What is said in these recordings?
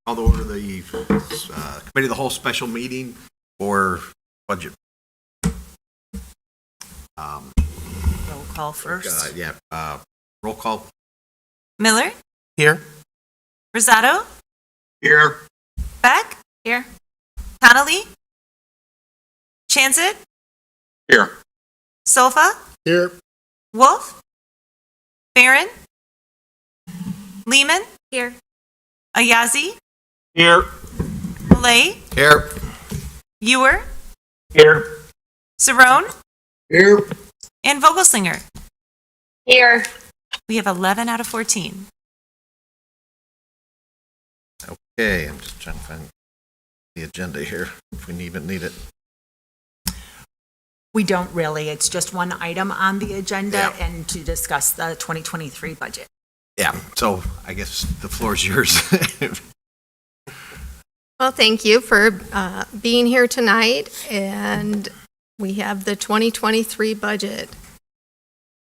Call to order the committee of the whole special meeting for budget. Roll call first. Roll call. Miller, Here. Rosado, Here. Beck, here. Connolly, Chanzit, Here. Sofa, Here. Wolf, Barron, Lehman, here. Ayazi, Here. Malay, Here. Ewer, Here. Cerrone, Here. and Vogelslinger. Here. We have 11 out of 14. Okay, I'm just trying to find the agenda here, if we even need it. We don't really. It's just one item on the agenda Yeah. and to discuss the 2023 budget. Yeah, so I guess the floor is yours. Well, thank you for being here tonight, and we have the 2023 budget.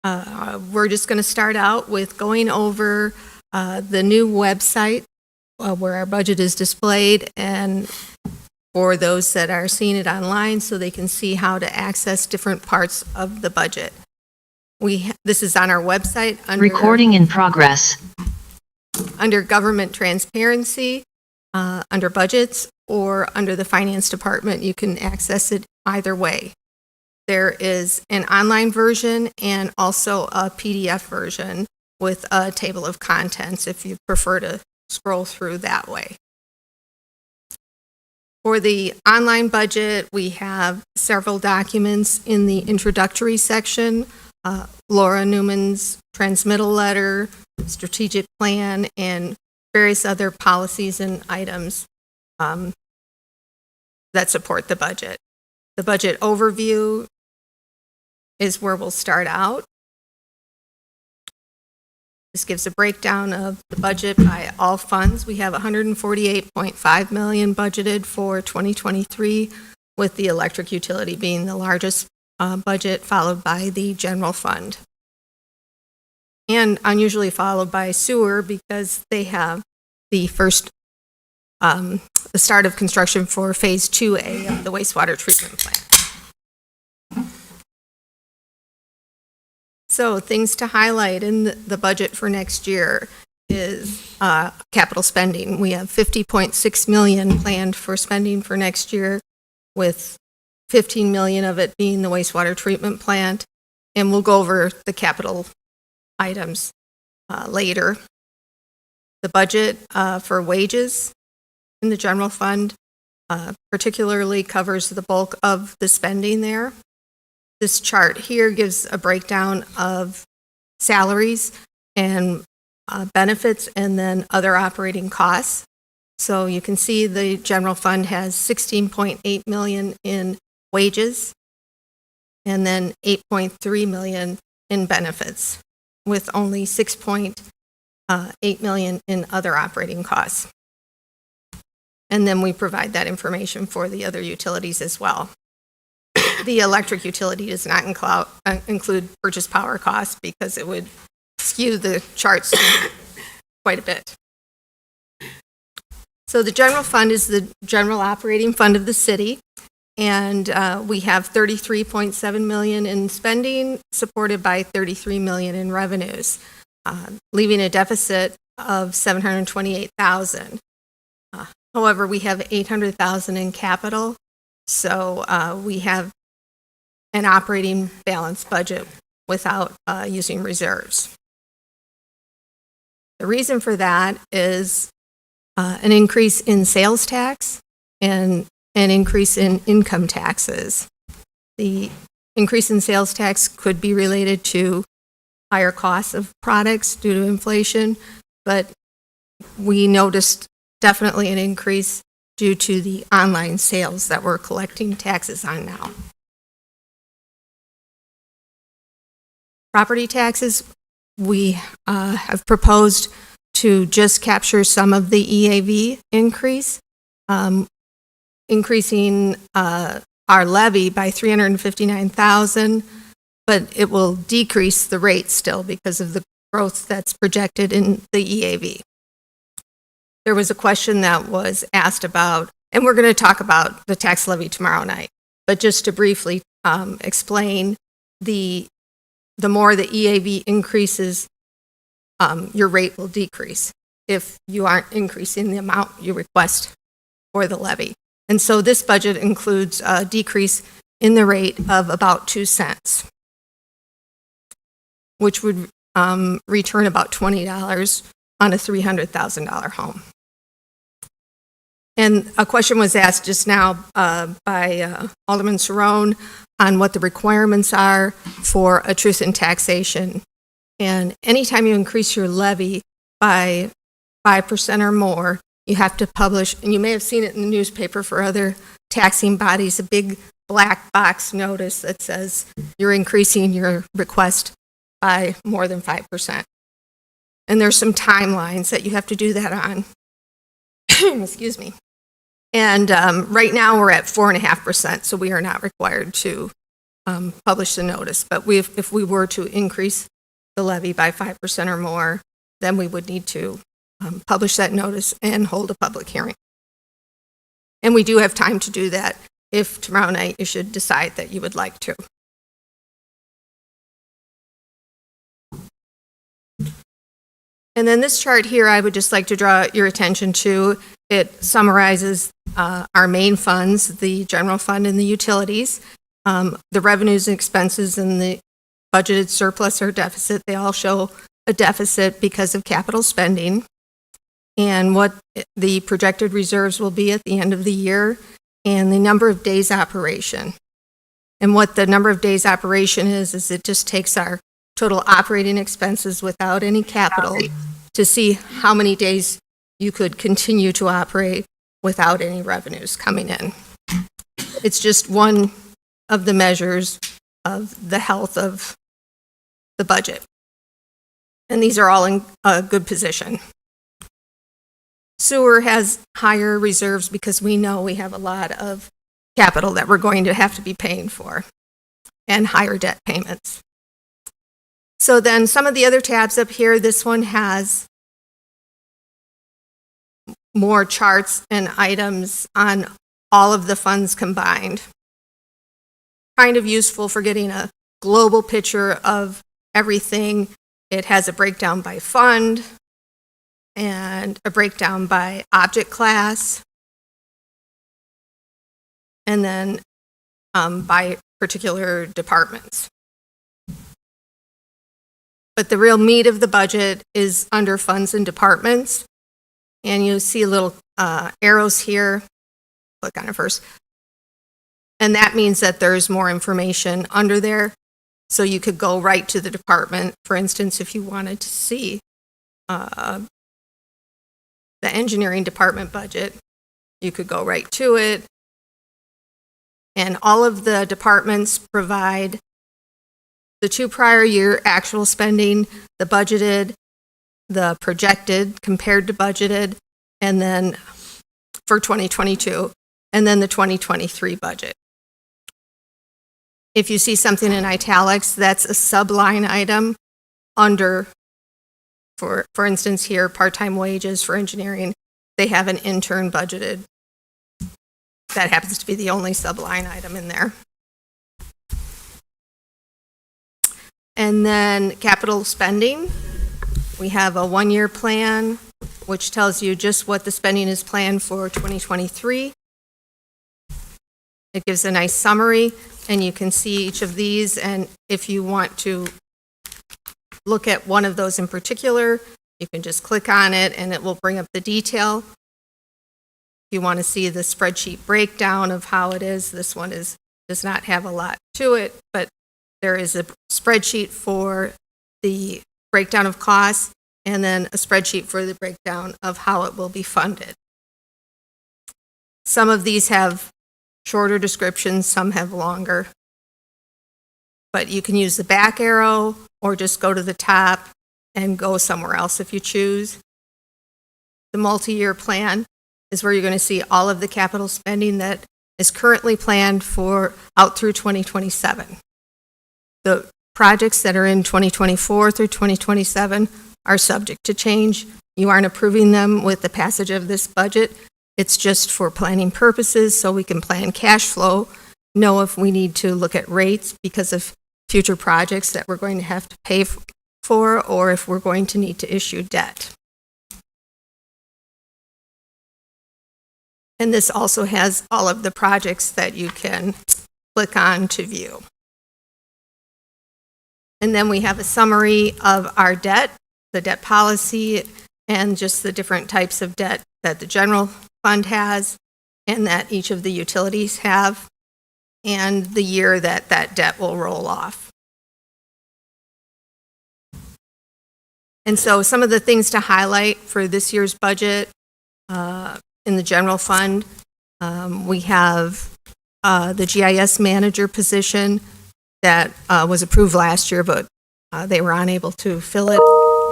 We're just going to start out with going over the new website where our budget is displayed, and for those that are seeing it online so they can see how to access different parts of the budget. This is on our website Recording in progress. under government transparency, under budgets, or under the finance department. You can access it either way. There is an online version and also a PDF version with a table of contents if you prefer to scroll through that way. For the online budget, we have several documents in the introductory section. Laura Newman's transmittal letter, strategic plan, and various other policies and items that support the budget. The budget overview is where we'll start out. This gives a breakdown of the budget by all funds. We have $148.5 million budgeted for 2023, with the electric utility being the largest budget, followed by the general fund. And unusually followed by sewer, because they have the start of construction for phase 2A of the wastewater treatment plant. So things to highlight in the budget for next year is capital spending. We have $50.6 million planned for spending for next year, with $15 million of it being the wastewater treatment plant. And we'll go over the capital items later. The budget for wages in the general fund particularly covers the bulk of the spending there. This chart here gives a breakdown of salaries and benefits, and then other operating costs. So you can see the general fund has $16.8 million in wages, and then $8.3 million in benefits, with only $6.8 million in other operating costs. And then we provide that information for the other utilities as well. The electric utility does not include purchase power costs, because it would skew the charts quite a bit. So the general fund is the general operating fund of the city, and we have $33.7 million in spending, supported by $33 million in revenues, leaving a deficit of $728,000. However, we have $800,000 in capital, so we have an operating balance budget without using reserves. The reason for that is an increase in sales tax and an increase in income taxes. The increase in sales tax could be related to higher costs of products due to inflation, but we noticed definitely an increase due to the online sales that we're collecting taxes on now. Property taxes, we have proposed to just capture some of the EAV increase, increasing our levy by $359,000, but it will decrease the rate still because of the growth that's projected in the EAV. there was a question that was asked about, and we're going to talk about the tax levy tomorrow night, but just to briefly explain, the more the EAV increases, your rate will decrease if you aren't increasing the amount you request for the levy. And so this budget includes a decrease in the rate of about 2 cents, which would return about $20 on a $300,000 home. And a question was asked just now by Alderman Cerrone on what the requirements are for a truth in taxation. And anytime you increase your levy by 5% or more, you have to publish, and you may have seen it in the newspaper for other taxing bodies, a big black box notice that says you're increasing your request by more than 5%. And there's some timelines that you have to do that on. Excuse me. And right now we're at 4.5%, so we are not required to publish the notice. But if we were to increase the levy by 5% or more, then we would need to publish that notice and hold a public hearing. And we do have time to do that if tomorrow night you should decide that you would like to. And then this chart here, I would just like to draw your attention to. It summarizes our main funds, the general fund and the utilities, the revenues and expenses and the budgeted surplus or deficit. They all show a deficit because of capital spending, and what the projected reserves will be at the end of the year, and the number of days operation. And what the number of days operation is it just takes our total operating expenses without any capital to see how many days you could continue to operate without any revenues coming in. It's just one of the measures of the health of the budget. And these are all in a good position. Sewer has higher reserves because we know we have a lot of capital that we're going to have to be paying for, and higher debt payments. So then some of the other tabs up here, this one has more charts and items on all of the funds combined. Kind of useful for getting a global picture of everything. It has a breakdown by fund and a breakdown by object class, and then by particular departments. But the real meat of the budget is under funds and departments. And you see little arrows here. Click on it first. And that means that there's more information under there. So you could go right to the department. For instance, if you wanted to see the engineering department budget, you could go right to it. And all of the departments provide the 2 prior year actual spending, the budgeted, the projected compared to budgeted, and then for 2022, and then the 2023 budget. If you see something in italics, that's a subline item under, for instance here, part-time wages for engineering, they have an intern budgeted. That happens to be the only subline item in there. And then capital spending. We have a 1-year plan, which tells you just what the spending is planned for 2023. It gives a nice summary, and you can see each of these, and if you want to look at one of those in particular, you can just click on it and it will bring up the detail. If you want to see the spreadsheet breakdown of how it is, this one does not have a lot to it, but there is a spreadsheet for the breakdown of costs, and then a spreadsheet for the breakdown of how it will be funded. Some of these have shorter descriptions, some have longer. But you can use the back arrow or just go to the top and go somewhere else if you choose. The multi-year plan is where you're going to see all of the capital spending that is currently planned for out through 2027. The projects that are in 2024 through 2027 are subject to change. You aren't approving them with the passage of this budget. It's just for planning purposes, so we can plan cash flow, know if we need to look at rates because of future projects that we're going to have to pay for, or if we're going to need to issue debt. And this also has all of the projects that you can click on to view. And then we have a summary of our debt, the debt policy, and just the different types of debt that the general fund has and that each of the utilities have, and the year that that debt will roll off. And so some of the things to highlight for this year's budget in the general fund, we have the GIS manager position that was approved last year, but they were unable to fill it.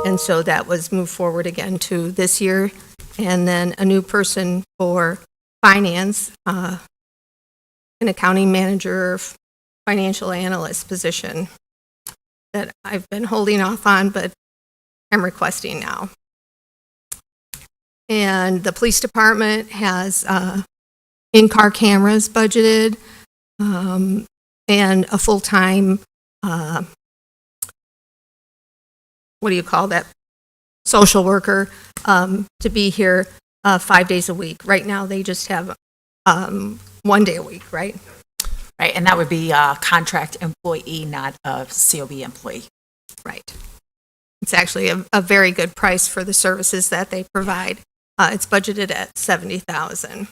And so that was moved forward again to this year. And then a new person for finance, an accounting manager, financial analyst position that I've been holding off on, but I'm requesting now. And the police department has in-car cameras budgeted, and a full-time, what do you call that, social worker to be here 5 days a week. Right now, they just have 1 day a week, right? Right, and that would be a contract employee, not a COB employee. Right. It's actually a very good price for the services that they provide. It's budgeted at $70,000.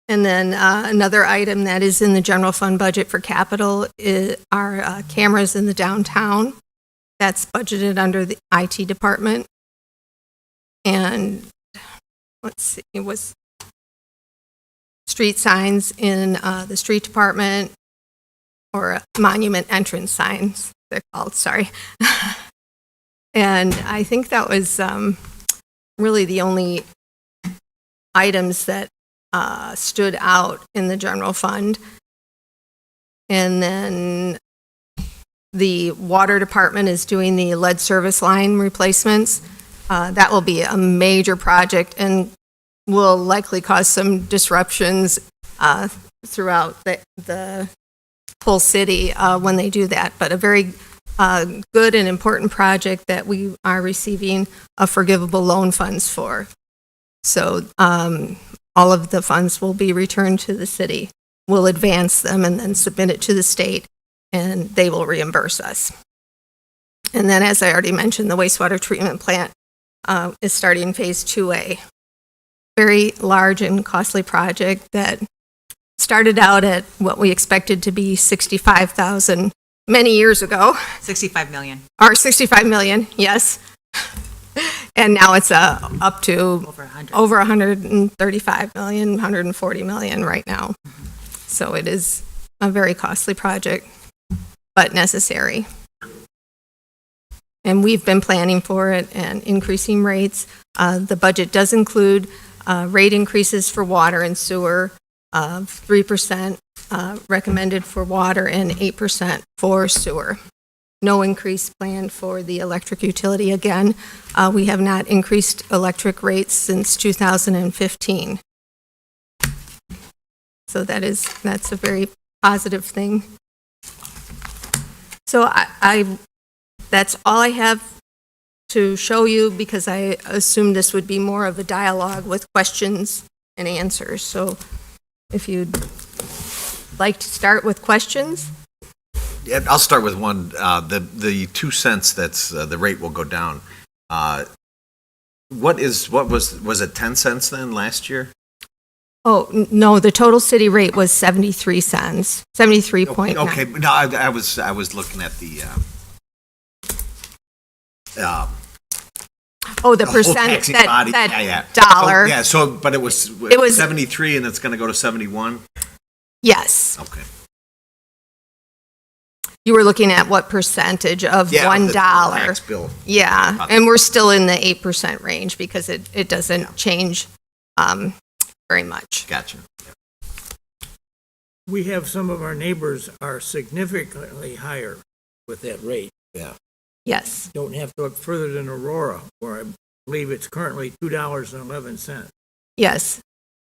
And then another item that is in the general fund budget for capital are cameras in the downtown. That's budgeted under the IT department. And let's see, it was street signs in the street department, or monument entrance signs, they're called, sorry. And I think that was really the only items that stood out in the general fund. And then the water department is doing the lead service line replacements. That will be a major project and will likely cause some disruptions throughout the whole city when they do that. But a very good and important project that we are receiving forgivable loan funds for. So all of the funds will be returned to the city. We'll advance them and then submit it to the state, and they will reimburse us. And then, as I already mentioned, the wastewater treatment plant is starting phase 2A. Very large and costly project that started out at what we expected to be $65,000 many years ago. 65 million, Or $65 million, yes. And now it's up to over 100. over $135 million, $140 million right now. So it is a very costly project, but necessary. And we've been planning for it and increasing rates. The budget does include rate increases for water and sewer of 3% recommended for water and 8% for sewer. No increase planned for the electric utility again. We have not increased electric rates since 2015. So that's a very positive thing. So that's all I have to show you, because I assumed this would be more of a dialogue with questions and answers. So if you'd like to start with questions. Yeah, I'll start with one. The 2 cents that's the rate will go down. Was it 10 cents then last year? Oh, no, the total city rate was 73 cents, 73.9. Okay, no, I was looking at the Oh, the whole percent, taxing body. that dollar. Oh, yeah, so, but it was 73 and it's going to go to 71? Yes. Okay. You were looking at what percentage of Yeah, $1? the tax bill. Yeah, and we're still in the 8% range because it doesn't change very much. Gotcha. We have some of our neighbors are significantly higher with that rate. Yeah. Yes, Don't have to look further than Aurora, where I believe it's currently $2.11. yes.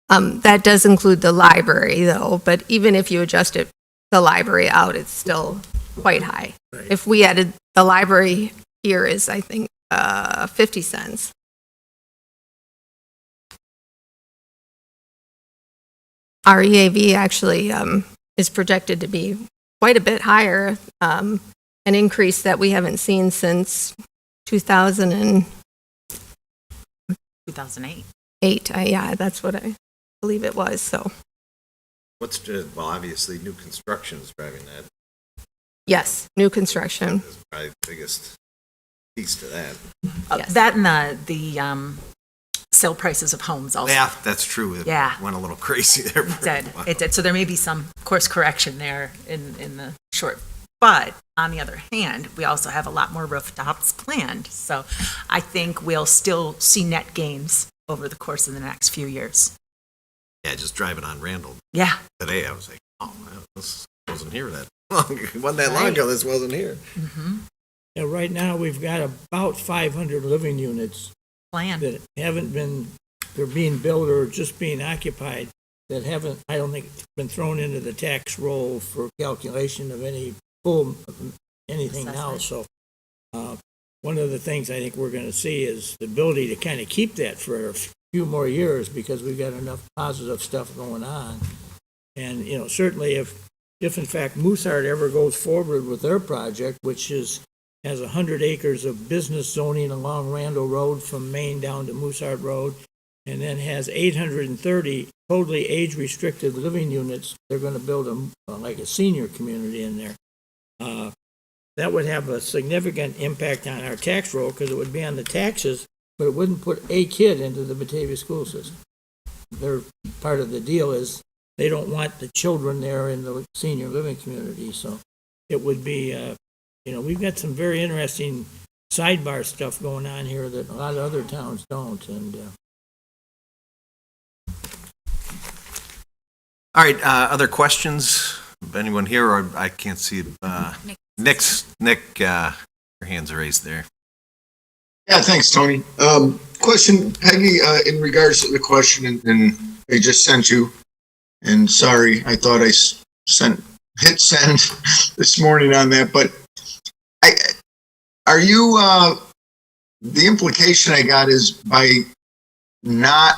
That does include the library though, but even if you adjust it, the library out, it's still quite high. Right. If we added, the library here is, I think, 50 cents. Our EAV actually is projected to be quite a bit higher, an increase that we haven't seen since 2008. 2008. Yeah, that's what I believe it was, so, Well, obviously, new construction is driving that. yes, new construction. Is probably the biggest piece to that. Yes. That and the sale prices of homes also. Yeah, that's true. It Yeah. went a little crazy there. for a while. It did. So there may be some course correction there in the short. But on the other hand, we also have a lot more rooftops planned. So I think we'll still see net gains over the course of the next few years. Yeah, just driving on Randall Yeah. today, I was like, oh, man, this wasn't here that long. It wasn't that long Right. ago, this wasn't here. Yeah, right now, we've got about 500 living units Plan. that haven't been, they're being built or just being occupied, that haven't, I don't think, been thrown into the tax roll for calculation of any full, anything now. Assessment. So one of the things I think we're going to see is the ability to kind of keep that for a few more years, because we've got enough positive stuff going on. And, you know, certainly if in fact Mooseheart ever goes forward with their project, which has 100 acres of business zoning along Randall Road from Maine down to Mooseheart Road, and then has 830 totally age-restricted living units, they're going to build like a senior community in there. That would have a significant impact on our tax roll, because it would be on the taxes, but it wouldn't put a kid into the Batavia school system. Their part of the deal is they don't want the children there in the senior living community, so it would be, we've got some very interesting sidebar stuff going on here that a lot of other towns don't, and All right, other questions? Anyone here, or I can't see, Nick, your hands are raised there. Yeah, thanks, Tony. Question, Peggy, in regards to the question, and I just sent you, and sorry, I thought I hit send this morning on that, but are you, the implication I got is by not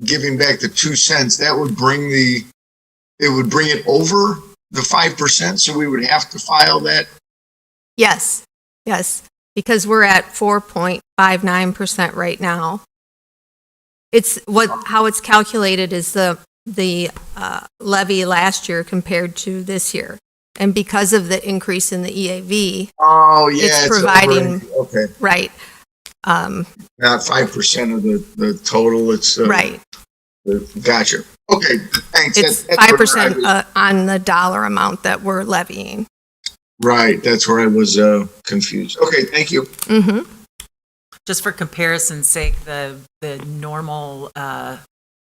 giving back the 2 cents, that would bring it over the 5%, so we would have to file that? Yes, because we're at 4.59% right now. How it's calculated is the levy last year compared to this year. And because of the increase in the EAV, Oh, yeah. it's providing, Okay, right, not 5% of the total, it's. right. Gotcha. Okay, thanks. It's That's where 5% on the dollar amount that we're levying. Right, that's where I was confused. Okay, thank you. Mm-hmm. Just for comparison's sake, the normal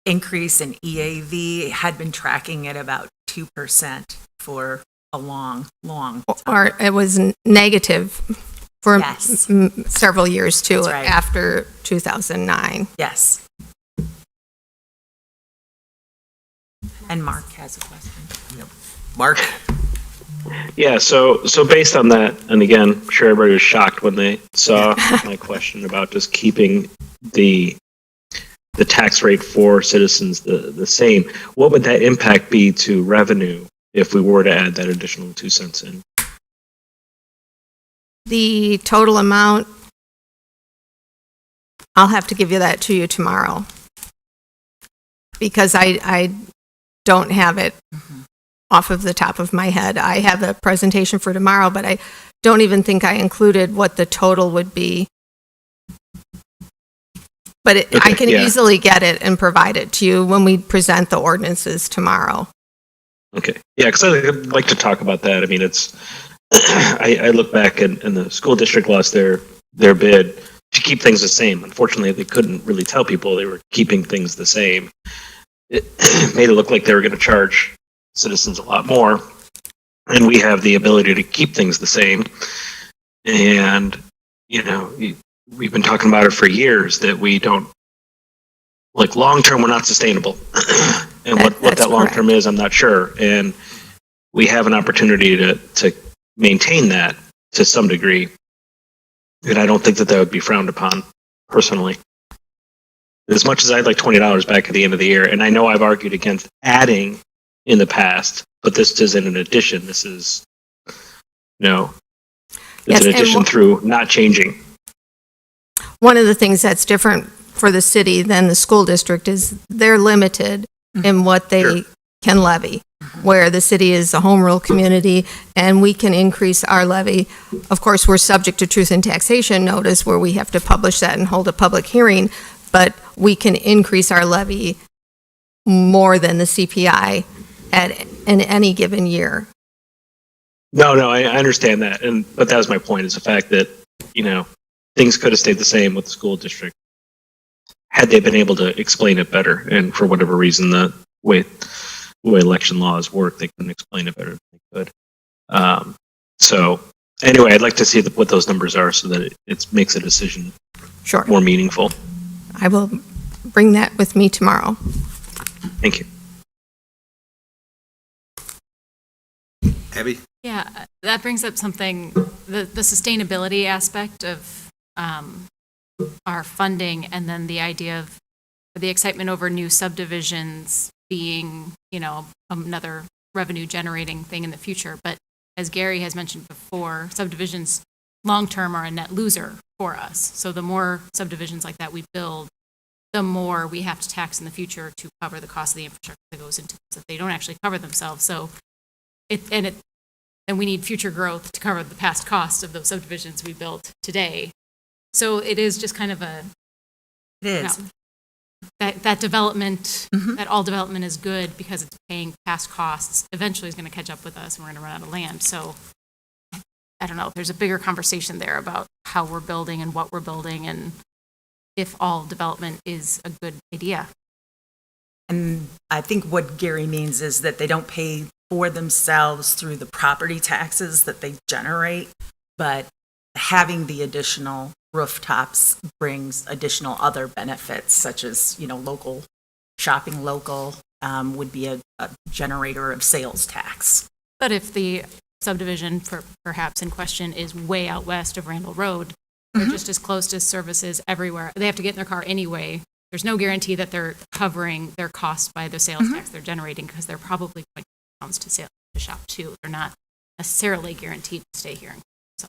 increase in EAV had been tracking at about 2% for a long time. Or it was negative for Yes. several years too, That's right. after 2009. Yes. And Mark has a question. Mark? Yeah, so based on that, and again, I'm sure everybody was shocked when they saw my question about just keeping the tax rate for citizens the same. What would that impact be to revenue if we were to add that additional 2 cents in? The total amount, I'll have to give you that to you tomorrow, because I don't have it off of the top of my head. I have a presentation for tomorrow, but I don't even think I included what the total would be. But I can easily get it and provide it to you when we present the ordinances tomorrow. Okay, yeah, because I'd like to talk about that. I mean, it's I look back and the school district lost their bid to keep things the same. Unfortunately, they couldn't really tell people they were keeping things the same. It made it look like they were going to charge citizens a lot more, and we have the ability to keep things the same. And we've been talking about it for years that we don't, like, long term, we're not sustainable. And what That's that long term correct. is, I'm not sure. And we have an opportunity to maintain that to some degree. And I don't think that would be frowned upon personally. As much as I'd like $20 back at the end of the year, and I know I've argued against adding in the past, but this isn't an addition. This is, it's Yes, an and addition through not changing. One of the things that's different for the city than the school district is they're limited in what they Sure. can levy, where the city is a home rule community and we can increase our levy. Of course, we're subject to truth in taxation notice where we have to publish that and hold a public hearing, but we can increase our levy more than the CPI in any given year. No, I understand that, but that was my point. Is the fact that things could have stayed the same with the school district had they been able to explain it better. And for whatever reason, the way election laws work, they couldn't explain it better than they could. So anyway, I'd like to see what those numbers are so that it makes a decision Sure. more meaningful. I will bring that with me tomorrow. Thank you. Abby? Yeah, that brings up something, the sustainability aspect of our funding, and then the idea of the excitement over new subdivisions being, another revenue generating thing in the future. But as Gary has mentioned before, subdivisions long-term are a net loser for us. So the more subdivisions like that we build, the more we have to tax in the future to cover the cost of the infrastructure that goes into this, if they don't actually cover themselves. So and we need future growth to cover the past costs of those subdivisions we built today. So it is just kind of It you is. know, that development, Mhm. that all development is good because it's paying past costs, eventually is going to catch up with us and we're going to run out of land. So I don't know, there's a bigger conversation there about how we're building and what we're building and if all development is a good idea. And I think what Gary means is that they don't pay for themselves through the property taxes that they generate, but having the additional rooftops brings additional other benefits, such as, local shopping local would be a generator of sales tax. But if the subdivision perhaps in question is way out west of Randall Road, they're just as close to services everywhere. They have to get in their car anyway. There's no guarantee that they're covering their costs by the sales tax they're generating because they're probably going to shop too. They're not necessarily guaranteed to stay here. So.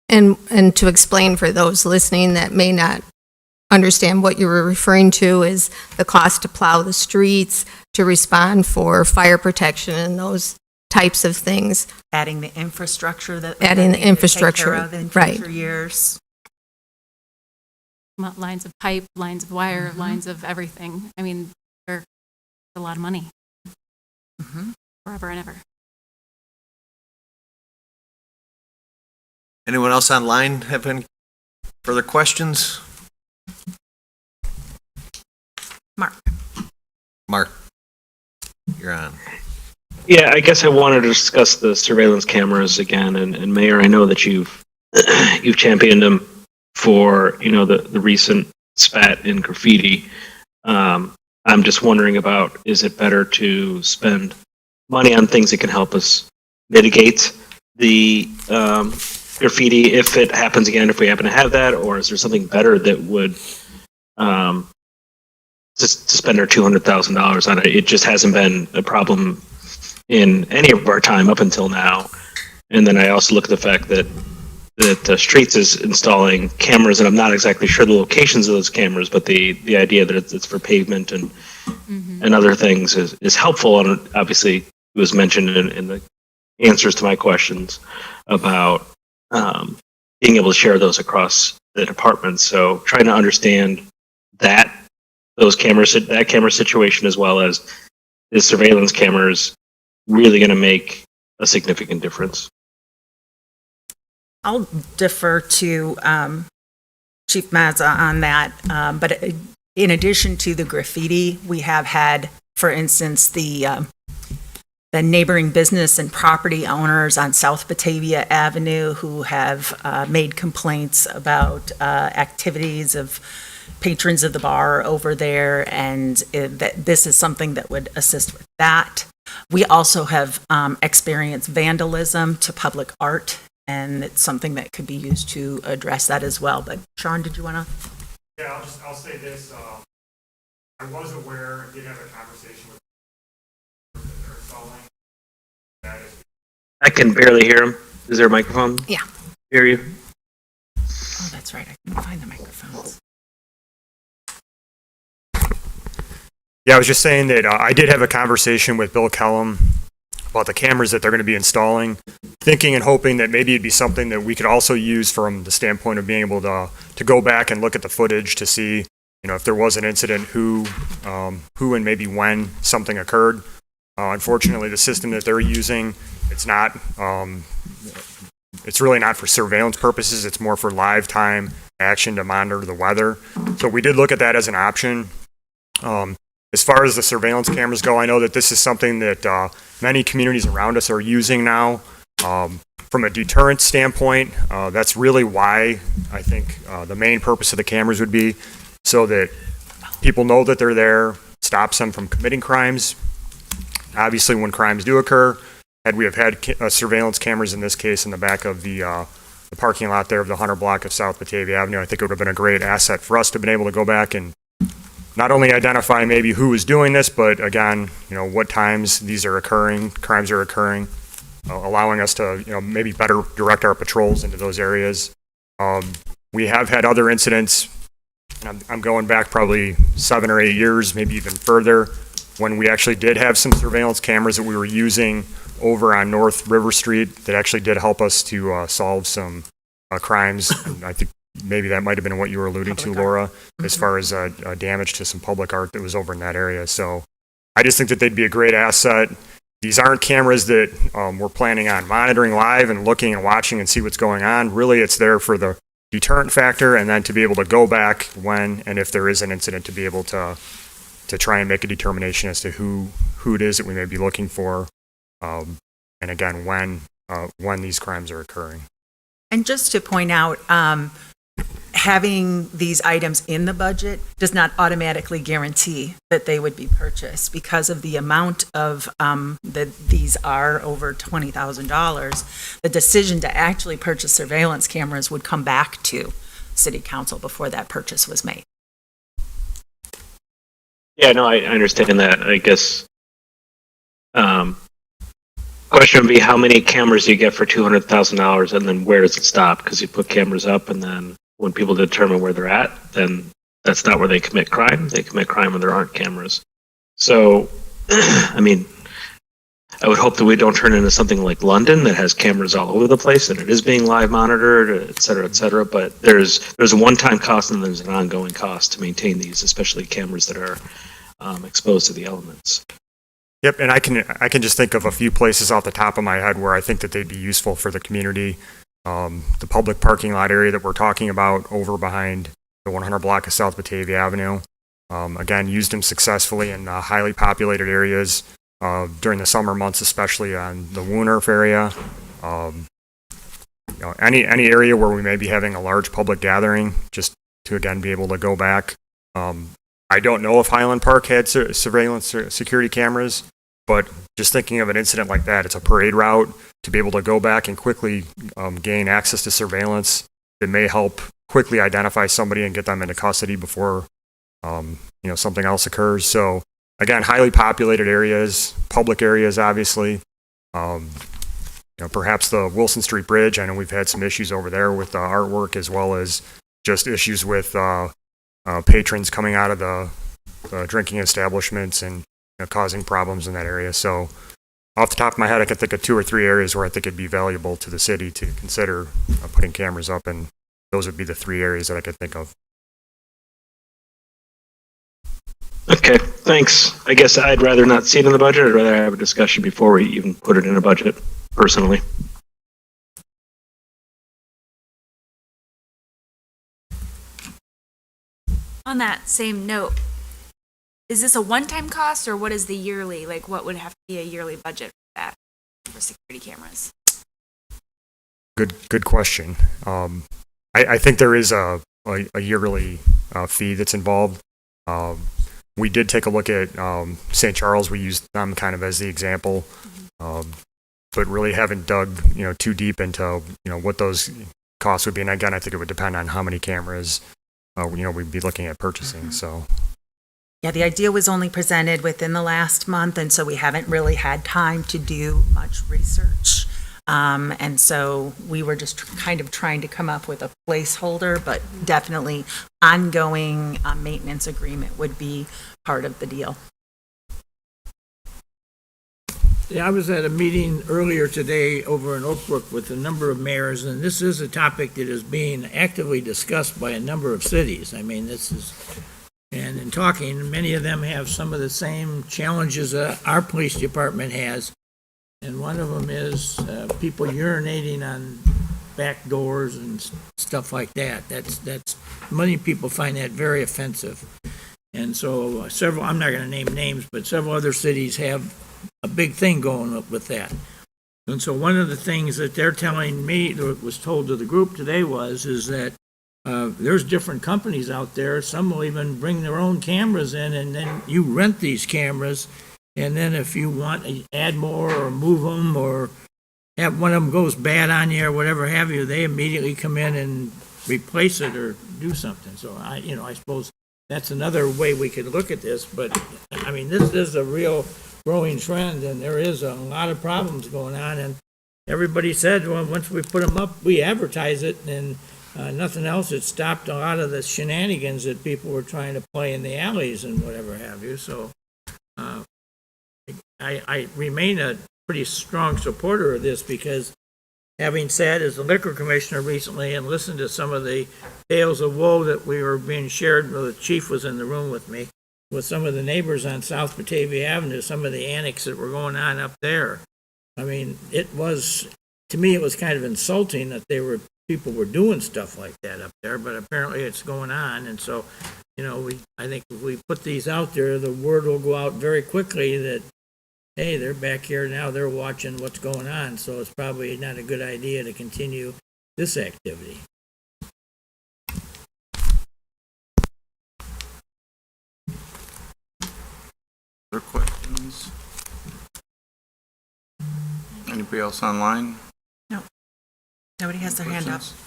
And to explain for those listening that may not understand what you were referring to is the cost to plow the streets, to respond for fire protection and those types of things. Adding the infrastructure that Adding the they need to take infrastructure, care of in right. future years. Lines of pipe, lines of wire, lines of everything. I mean, they're a lot of money. Forever and ever. Anyone else online have any further questions? Mark, you're on. Yeah, I guess I wanted to discuss the surveillance cameras again, and Mayor, I know that you've championed them for the recent spat in graffiti. I'm just wondering about, is it better to spend money on things that can help us mitigate the graffiti if it happens again, if we happen to have that, or is there something better that would just to spend our $200,000 on it? It just hasn't been a problem in any of our time up until now. And then I also look at the fact that Streets is installing cameras, and I'm not exactly sure the locations of those cameras, but the idea that it's for pavement and other things is helpful. And obviously, it was mentioned in the answers to my questions about being able to share those across the departments. So trying to understand that camera situation, as well as the surveillance cameras, really going to make a significant difference. I'll defer to Chief Mazza on that. But in addition to the graffiti, we have had, for instance, the the neighboring business and property owners on South Batavia Avenue who have made complaints about activities of patrons of the bar over there, and that this is something that would assist with that. We also have experienced vandalism to public art, and it's something that could be used to address that as well. But Sean, did you want to? Yeah, I'll say this. I was aware, did have a conversation with they're installing. That is, I can barely hear him. Is there a microphone? Yeah. Hear you? Oh, that's right. I couldn't find the microphones. yeah, I was just saying that I did have a conversation with Bill Kellum about the cameras that they're going to be installing, thinking and hoping that maybe it'd be something that we could also use from the standpoint of being able to go back and look at the footage to see, you know, if there was an incident, who and maybe when something occurred. Unfortunately, the system that they're using, it's not, it's really not for surveillance purposes. It's more for live time action to monitor the weather. So we did look at that as an option. As far as the surveillance cameras go, I know that this is something that many communities around us are using now. From a deterrence standpoint, that's really why I think the main purpose of the cameras would be so that people know that they're there, stops them from committing crimes. Obviously, when crimes do occur, had we have had surveillance cameras in this case in the back of the parking lot there of the 100 block of South Batavia Avenue, I think it would have been a great asset for us to have been able to go back and not only identify maybe who is doing this, but again, you know, what times these are occurring, crimes are occurring, allowing us to, you know, maybe better direct our patrols into those areas. We have had other incidents, and I'm going back probably 7 or 8 years, maybe even further, when we actually did have some surveillance cameras that we were using over on North River Street that actually did help us to solve some crimes. And I think maybe that might have been what you were alluding to, Laura, as far as damage to some public art that was over in that area. So I just think that they'd be a great asset. These aren't cameras that we're planning on monitoring live and looking and watching and see what's going on. Really, it's there for the deterrent factor, and then to be able to go back when and if there is an incident, to be able to try and make a determination as to who it is that we may be looking for, and again, when these crimes are occurring. And just to point out, having these items in the budget does not automatically guarantee that they would be purchased, because of the amount of that these are over $20,000. The decision to actually purchase surveillance cameras would come back to City Council before that purchase was made. Yeah, no, I understand that. I guess question would be, how many cameras do you get for $200,000, and then where does it stop? Because you put cameras up, and then when people determine where they're at, then that's not where they commit crime. They commit crime when there aren't cameras. So, I mean, I would hope that we don't turn into something like London that has cameras all over the place and it is being live monitored, et cetera, but there's a one-time cost and there's an ongoing cost to maintain these, especially cameras that are exposed to the elements. Yep, and I can just think of a few places off the top of my head where I think that they'd be useful for the community. The public parking lot area that we're talking about over behind the 100 block of South Batavia Avenue. Again, used them successfully in highly populated areas during the summer months, especially on the Woonurf area. You know, any area where we may be having a large public gathering, just to again be able to go back. I don't know if Highland Park had surveillance security cameras, but just thinking of an incident like that, it's a parade route, to be able to go back and quickly gain access to surveillance that may help quickly identify somebody and get them into custody before you know, something else occurs. So again, highly populated areas, public areas, obviously. You know, perhaps the Wilson Street Bridge. I know we've had some issues over there with artwork, as well as just issues with patrons coming out of the drinking establishments and, you know, causing problems in that area. So off the top of my head, I can think of 2 or 3 areas where I think it'd be valuable to the city to consider putting cameras up, and those would be the 3 areas that I could think of. Okay, thanks. I guess I'd rather not see it in the budget. I'd rather have a discussion before we even put it in a budget, personally. On that same note, is this a one-time cost, or what is the yearly, like what would have to be a yearly budget that for security cameras? Good question. I think there is a yearly fee that's involved. We did take a look at St. Charles. We used them kind of as the example, but really haven't dug too deep into what those costs would be. And again, I think it would depend on how many cameras we'd be looking at purchasing. So. Yeah, the idea was only presented within the last month, and so we haven't really had time to do much research. And so we were just kind of trying to come up with a placeholder, but definitely ongoing maintenance agreement would be part of the deal. Yeah, I was at a meeting earlier today over in Oak Brook with a number of mayors, and this is a topic that is being actively discussed by a number of cities. I mean, and in talking, many of them have some of the same challenges our police department has. And one of them is people urinating on back doors and stuff like that. That's many people find that very offensive. And so I'm not going to name names, but several other cities have a big thing going up with that. And so one of the things that they're telling me, that was told to the group today is that there's different companies out there. Some will even bring their own cameras in, and then you rent these cameras. And then if you want to add more or move them or have one of them goes bad on you or whatever have you, they immediately come in and replace it or do something. So I suppose that's another way we could look at this. But I mean, this is a real growing trend, and there is a lot of problems going on. And everybody said, well, once we put them up, we advertise it, and nothing else. It stopped a lot of the shenanigans that people were trying to play in the alleys and whatever have you. So I remain a pretty strong supporter of this because, having said, as the liquor commissioner recently and listened to some of the tales of woe that we were being shared, well, the chief was in the room with me, with some of the neighbors on South Batavia Avenue, some of the annex that were going on up there. I mean, to me, it was kind of insulting that people were doing stuff like that up there, but apparently it's going on. And so, I think if we put these out there, the word will go out very quickly that, hey, they're back here now, they're watching what's going on, so it's probably not a good idea to continue this activity. Other questions? Anybody else online? Nobody has their hand up. Questions?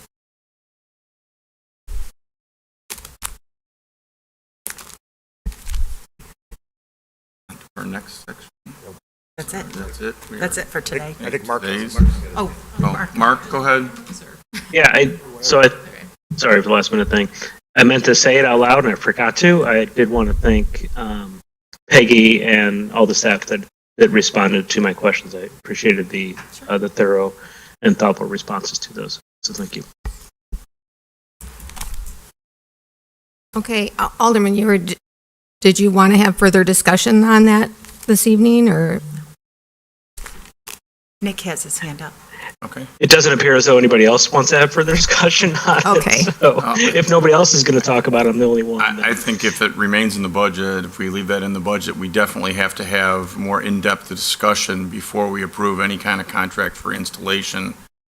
Our next section. That's it. That's it. That's it for today. I think Mark. Oh, Mark, go ahead. Yeah, sorry for the last minute thing. I meant to say it out loud and I forgot to. I did want to thank Peggy and all the staff that responded to my questions. I appreciated the thorough and thoughtful responses to those. So thank you. Okay, Alderman, did you want to have further discussion on that this evening, or? Nick has his hand up. Okay. It doesn't appear as though anybody else wants to have further discussion on Okay. it. So if nobody else is going to talk about it, I'm the only one. I think if it remains in the budget, if we leave that in the budget, we definitely have to have more in-depth discussion before we approve any kind of contract for installation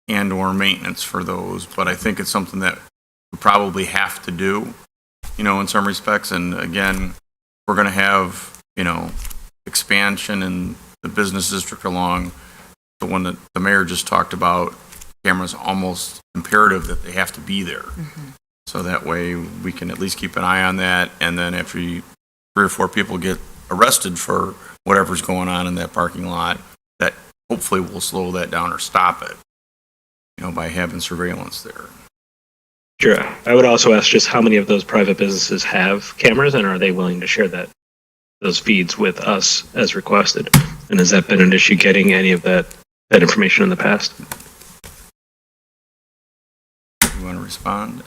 and/or maintenance for those. But I think it's something that we probably have to do, in some respects. And again, we're going to have, expansion in the business district along the one that the mayor just talked about. Cameras almost imperative that they have to be there. Mm-hmm. So that way we can at least keep an eye on that. And then after 3 or 4 people get arrested for whatever's going on in that parking lot, that hopefully will slow that down or stop it, by having surveillance there. Sure. I would also ask just how many of those private businesses have cameras, and are they willing to share those feeds with us as requested? And has that been an issue getting any of that information in the past? You want to respond?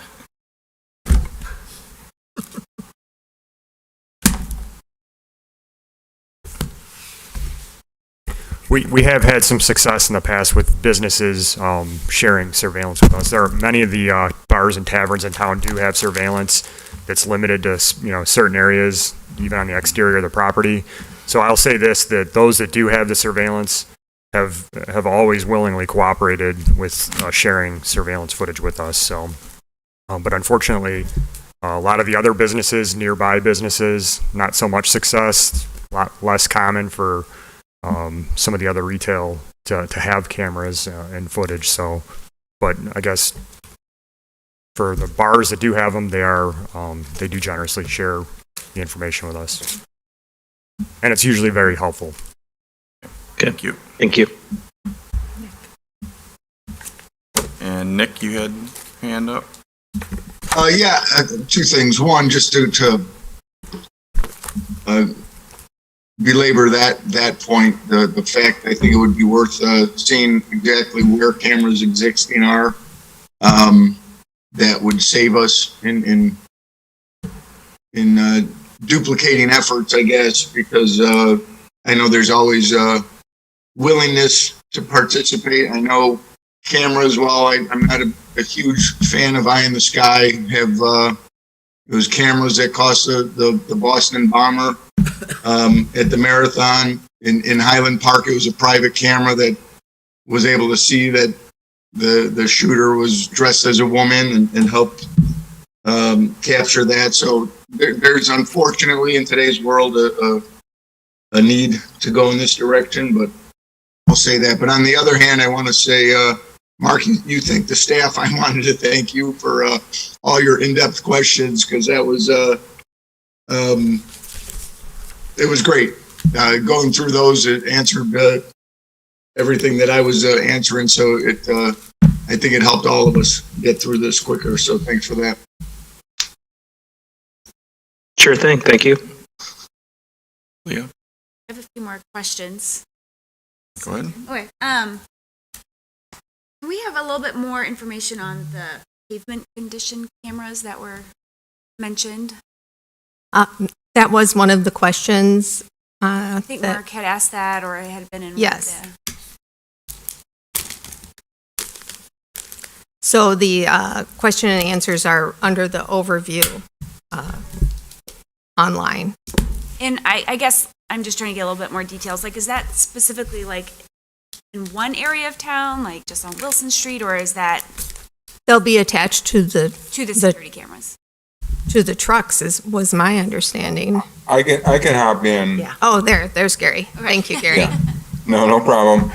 We have had some success in the past with businesses sharing surveillance with us. There are many of the bars and taverns in town do have surveillance that's limited to certain areas, even on the exterior of the property. So I'll say this, that those that do have the surveillance, have always willingly cooperated with sharing surveillance footage with us. So, but unfortunately, a lot of the other businesses, nearby businesses, not so much success. A lot less common for some of the other retail to have cameras and footage. So, but I guess for the bars that do have them, they do generously share the information with us, and it's usually very helpful. Thank you. Thank you. And Nick, you had hand up? Yeah, two things. One, just to belabor that point, the fact I think it would be worth seeing exactly where cameras existing are. That would save us in duplicating efforts, I guess, because I know there's always willingness to participate. I know cameras, while I'm not a huge fan of Eye in the Sky, have those cameras that cost the Boston bomber at the marathon in Highland Park. It was a private camera that was able to see that the shooter was dressed as a woman and helped capture that. So there's unfortunately in today's world a need to go in this direction, but I'll say that. But on the other hand, I want to say, Mark, you thank the staff. I wanted to thank you for all your in-depth questions, because that was it was great. Going through those, it answered everything that I was answering. So I think it helped all of us get through this quicker. So thanks for that. Sure thing. Thank you. Leah, I have a few more questions. go ahead. Okay. Can we have a little bit more information on the pavement condition cameras that were mentioned? That was one of the questions. I think Mark had asked that, or I had been in. Yes. So the question and answers are under the overview online. And I guess I'm just trying to get a little bit more details. Like, is that specifically like in one area of town, like just on Wilson Street, or is that They'll be attached to the security cameras? to the trucks, was my understanding. I can hop in. Yeah. Oh, there's Gary. Thank you, Gary. Yeah. No problem.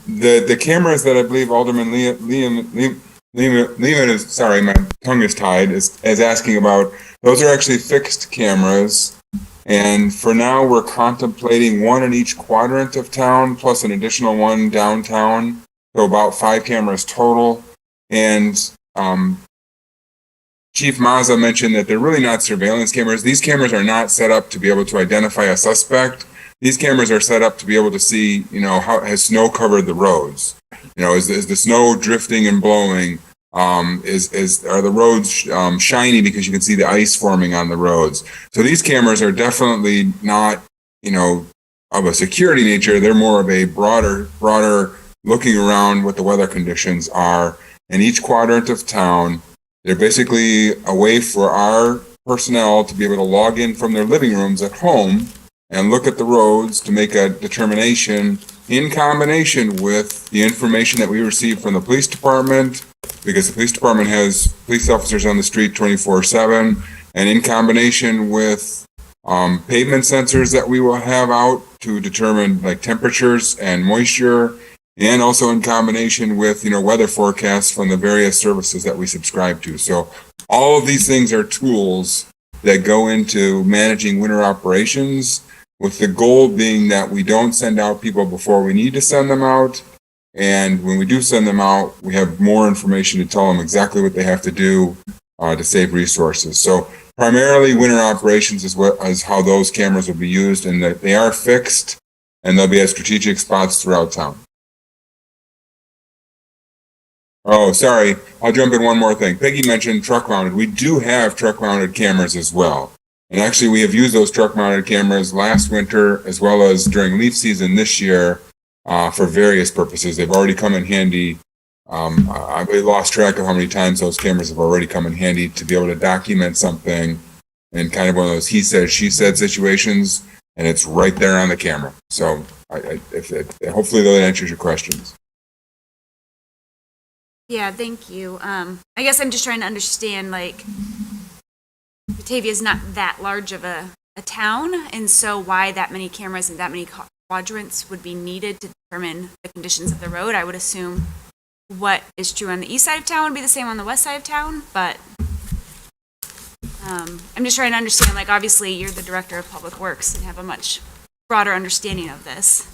The cameras that I believe Alderman Lehman is, sorry, my tongue is tied, is asking about, those are actually fixed cameras. And for now, we're contemplating one in each quadrant of town, plus an additional one downtown. So about 5 cameras total. And Chief Mazza mentioned that they're really not surveillance cameras. These cameras are not set up to be able to identify a suspect. These cameras are set up to be able to see, how has snow covered the roads? Is the snow drifting and blowing? Are the roads shiny because you can see the ice forming on the roads? So these cameras are definitely not, of a security nature. They're more of a broader looking around what the weather conditions are in each quadrant of town. They're basically a way for our personnel to be able to log in from their living rooms at home and look at the roads to make a determination in combination with the information that we receive from the police department, because the police department has police officers on the street 24/7, and in combination with pavement sensors that we will have out to determine like temperatures and moisture, and also in combination with, weather forecasts from the various services that we subscribe to. So all of these things are tools that go into managing winter operations, with the goal being that we don't send out people before we need to send them out. And when we do send them out, we have more information to tell them exactly what they have to do to save resources. So primarily winter operations is how those cameras will be used, and that they are fixed and they'll be at strategic spots throughout town. Oh, sorry. I'll jump in one more thing. Peggy mentioned truck mounted. We do have truck mounted cameras as well. And actually, we have used those truck mounted cameras last winter as well as during leaf season this year for various purposes. They've already come in handy. I lost track of how many times those cameras have already come in handy to be able to document something in kind of one of those he said, she said situations. and it's right there on the camera. So hopefully that answers your questions. Yeah, thank you. I guess I'm just trying to understand, like, Batavia is not that large of a town, and so why that many cameras and that many quadrants would be needed to determine the conditions of the road. I would assume what is true on the east side of town would be the same on the west side of town, but I'm just trying to understand, like, obviously you're the director of public works and have a much broader understanding of this.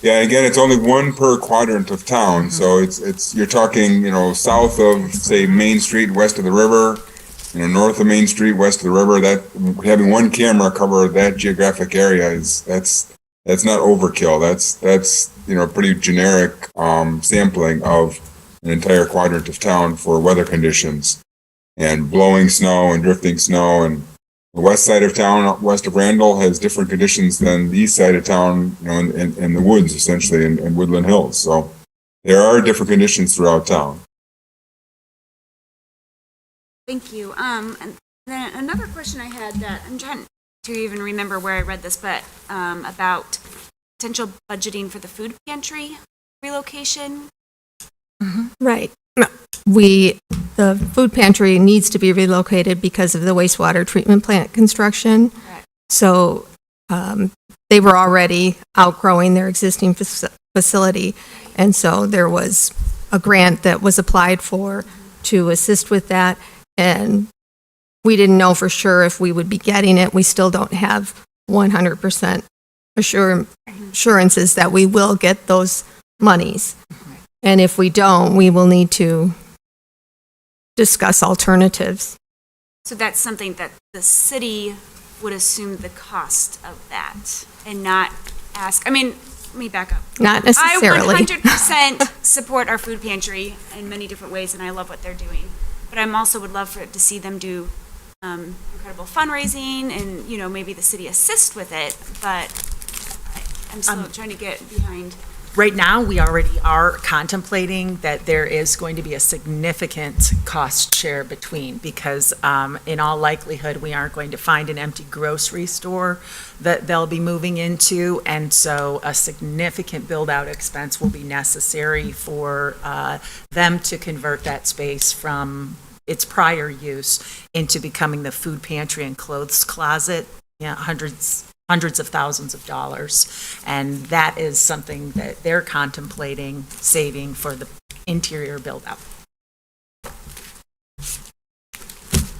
Yeah, again, it's only one per quadrant of town, so you're talking, south of, say, Main Street, west of the river, north of Main Street, west of the river. That having one camera cover that geographic area that's not overkill. That's pretty generic sampling of an entire quadrant of town for weather conditions and blowing snow and drifting snow. And the west side of town, west of Randall, has different conditions than the east side of town, in the woods, essentially, in Woodland Hills. So there are different conditions throughout town. Thank you. And then another question I had that I'm trying to even remember where I read this, but about potential budgeting for the food pantry relocation. Right. The food pantry needs to be relocated because of the wastewater treatment plant construction. Right. So they were already outgrowing their existing facility. And so there was a grant that was applied for to assist with that. And we didn't know for sure if we would be getting it. We still don't have 100% assurances that we will get those monies. And if we don't, we will need to discuss alternatives. So that's something that the city would assume the cost of that and not ask. I mean, let me back up. Not necessarily. I 100% support our food pantry in many different ways, and I love what they're doing. But I also would love to see them do incredible fundraising and, maybe the city assist with it. But I'm still trying to get behind. Right now, we already are contemplating that there is going to be a significant cost share between, because in all likelihood, we aren't going to find an empty grocery store that they'll be moving into, and so a significant build-out expense will be necessary for them to convert that space from its prior use into becoming the food pantry and clothes closet. Yeah, hundreds of thousands of dollars, and that is something that they're contemplating saving for the interior build-out.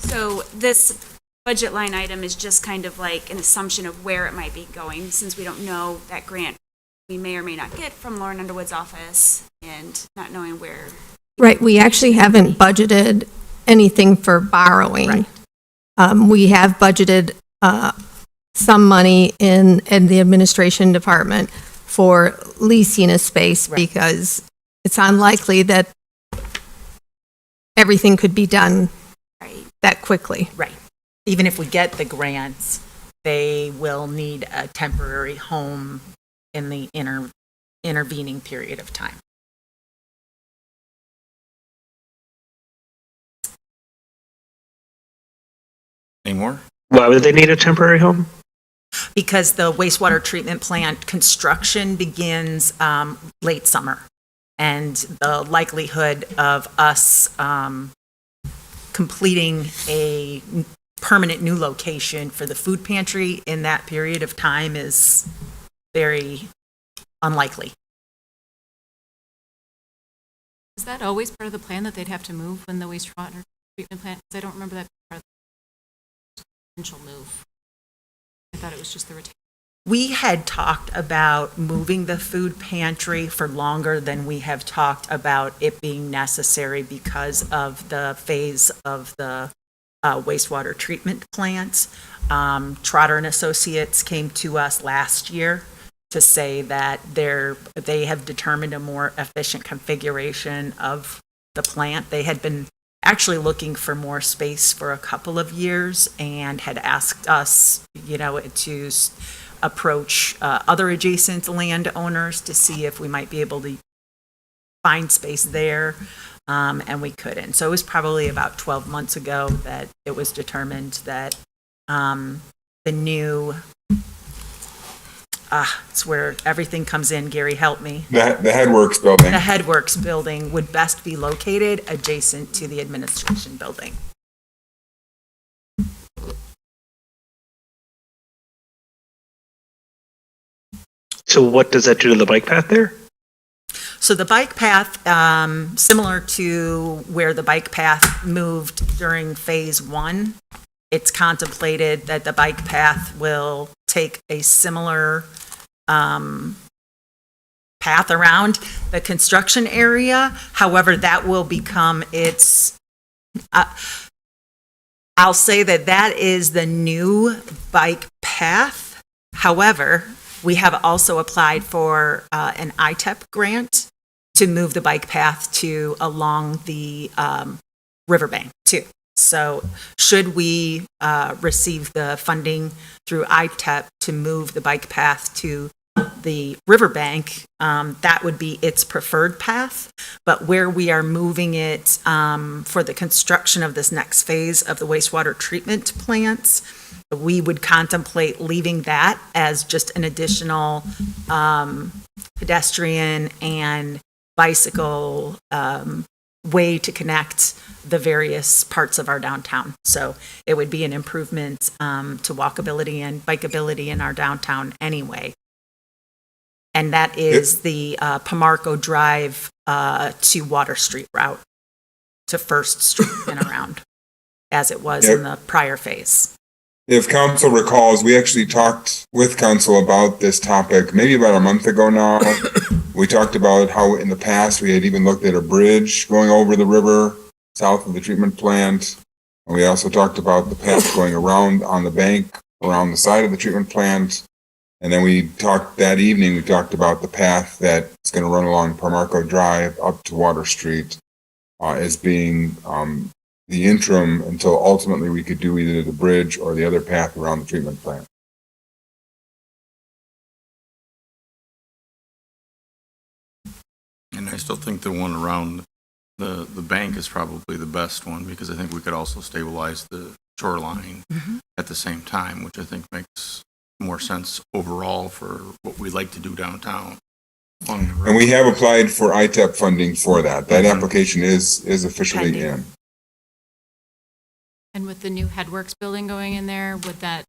So this budget line item is just kind of like an assumption of where it might be going, since we don't know that grant we may or may not get from Lauren Underwood's office, and not knowing where. Right, we actually haven't budgeted anything for borrowing. Right. We have budgeted some money in the administration department for leasing a space, Right. because it's unlikely that everything could be done Right. that quickly. Right. Even if we get the grants, they will need a temporary home in the intervening period of time. Any more? Why would they need a temporary home? Because the wastewater treatment plant construction begins late summer. And the likelihood of us completing a permanent new location for the food pantry in that period of time is very unlikely. Is that always part of the plan that they'd have to move when the wastewater treatment plant? Because I don't remember that being part of the potential move. I thought it was just the retain. We had talked about moving the food pantry for longer than we have talked about it being necessary because of the phase of the wastewater treatment plant. Trotter and Associates came to us last year to say that they have determined a more efficient configuration of the plant. They had been actually looking for more space for a couple of years and had asked us, to approach other adjacent landowners to see if we might be able to find space there, and we couldn't. So it was probably about 12 months ago that it was determined that the new, it's where everything comes in, Gary, help me. The Headworks building. The Headworks building would best be located adjacent to the administration building. So what does that do to the bike path there? So the bike path, similar to where the bike path moved during phase one, it's contemplated that the bike path will take a similar path around the construction area. However, that will become its, I'll say that that is the new bike path. However, we have also applied for an ITEP grant to move the bike path to along the riverbank too. So should we receive the funding through ITEP to move the bike path to the riverbank, that would be its preferred path. But where we are moving it for the construction of this next phase of the wastewater treatment plants, we would contemplate leaving that as just an additional pedestrian and bicycle way to connect the various parts of our downtown. So it would be an improvement to walkability and bikeability in our downtown anyway. And that is the Pomarco Drive to Water Street route to First Street and around, as it was in the prior phase. If council recalls, we actually talked with council about this topic maybe about a month ago now. We talked about how in the past we had even looked at a bridge going over the river south of the treatment plant. And we also talked about the path going around on the bank, around the side of the treatment plant. And then we talked that evening, we talked about the path that's going to run along Pomarco Drive up to Water Street as being the interim until ultimately we could do either the bridge or the other path around the treatment plant. And I still think the one around the bank is probably the best one, because I think we could also stabilize the shoreline at the same time, which I think makes more sense overall for what we like to do downtown. And we have applied for ITEP funding for that. That application is officially in. And with the new Headworks building going in there, would the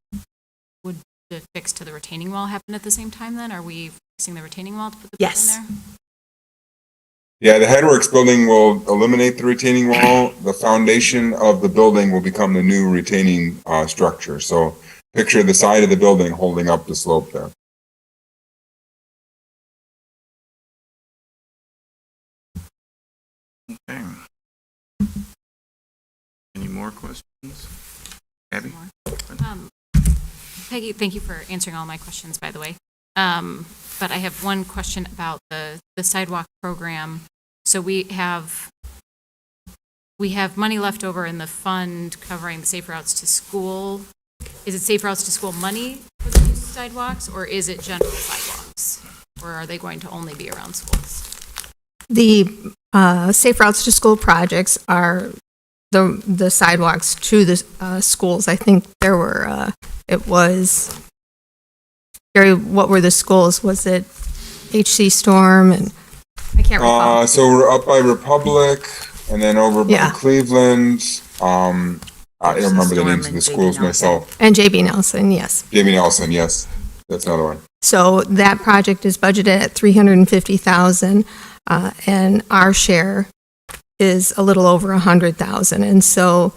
fix to the retaining wall happen at the same time then? Are we fixing the retaining wall to put the building Yes. there? Yeah, the Headworks building will eliminate the retaining wall. The foundation of the building will become the new retaining structure. So picture the side of the building holding up the slope there. Okay. Any more questions? Abby? Peggy, thank you for answering all my questions, by the way. But I have one question about the sidewalk program. So we have money left over in the fund covering the Safe Routes to School. Is it Safe Routes to School money for the new sidewalks, or is it general sidewalks? Or are they going to only be around schools? The Safe Routes to School projects are the sidewalks to the schools. I think there were, it was, Gary, what were the schools? Was it HC Storm and, I can't recall. So we're up by Republic and then over by Yeah. Cleveland. I don't remember the names of the schools myself. And JB Nelson, yes. Jamie Nelson, yes. That's another one. So that project is budgeted at $350,000, and our share is a little over $100,000. And so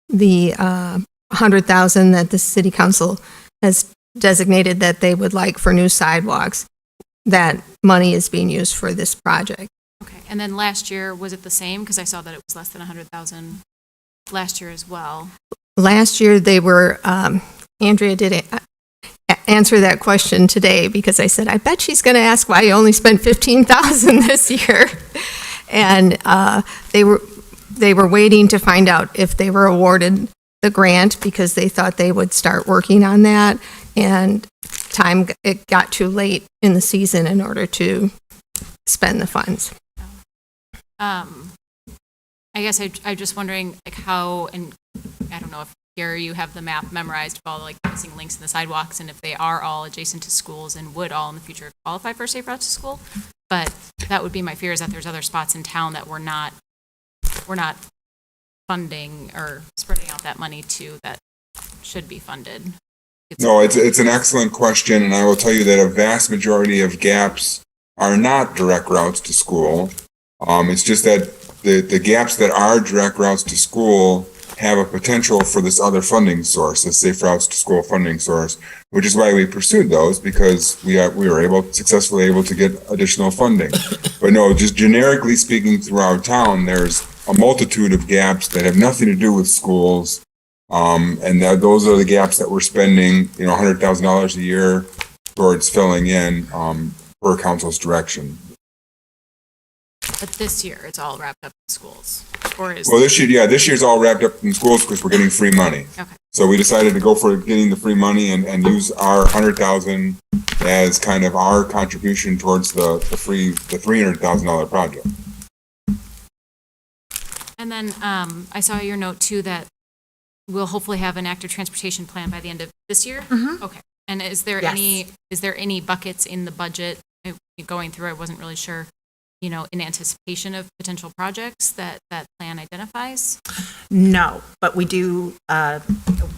the $100,000 that the city council has designated that they would like for new sidewalks, that money is being used for this project. Okay, and then last year, was it the same? Because I saw that it was less than 100,000 last year as well. Last year, they were, Andrea did answer that question today because I said, I bet she's going to ask why you only spent $15,000 this year. And they were waiting to find out if they were awarded the grant because they thought they would start working on that. And it got too late in the season in order to spend the funds. I guess I'm just wondering like how, and I don't know if here you have the map memorized of all like the missing links in the sidewalks, and if they are all adjacent to schools and would all in the future qualify for safe routes to school. But that would be my fear, is that there's other spots in town that we're not funding or spreading out that money to that should be funded. No, it's an excellent question, and I will tell you that a vast majority of gaps are not direct routes to school. It's just that the gaps that are direct routes to school have a potential for this other funding source, the safe routes to school funding source, which is why we pursued those, because we were successfully able to get additional funding. But no, just generically speaking throughout town, there's a multitude of gaps that have nothing to do with schools. And those are the gaps that we're spending, $100,000 a year towards filling in, per council's direction. But this year, it's all wrapped up in schools, or is? Well, this year's all wrapped up in schools because we're getting free money. Okay. So we decided to go for getting the free money and use our 100,000 as kind of our contribution towards the $300,000 project. And then I saw your note too that we'll hopefully have an active transportation plan by the end of this year? Mhm. Okay. And is there any buckets in the budget, going through, I wasn't really sure, in anticipation of potential projects that plan identifies? No, but we do,